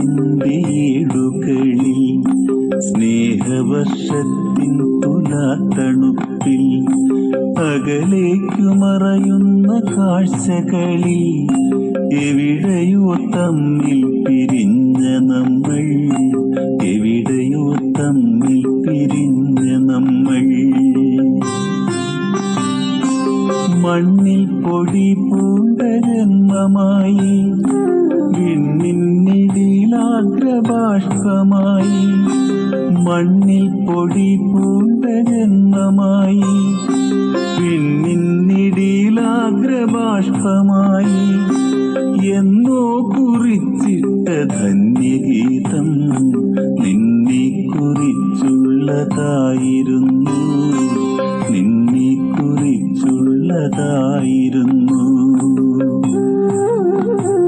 നിന്റെ ഏടുകളിൽ സ്നേഹവർഷത്തിൻ തുലാത്തണുപ്പിൽ അകലേക്കു മറയുന്ന കാഴ്ചകളിൽ എവിടെയോ തമ്മിൽ പിരിഞ്ഞ നമ്മൾ, എവിടെയോ തമ്മിൽ പിരിഞ്ഞ നമ്മൾ. മണ്ണിൽ പൊടി പൂണ്ട ജന്മമായി, വിണ്ണിന്നിടയിലാഗ്രബാഷ്പമായി. മണ്ണിൽ പൊടി പൂണ്ട ജന്മമായി, വിണ്ണിന്നിടയിലാഗ്രബാഷ്പമായി. എന്നോ കുറിച്ചിട്ട ധന്യഗീതം നിന്നെ കുറിച്ചുള്ളതായിരുന്നു, നിന്നെ കുറിച്ചുള്ളതായിരുന്നു.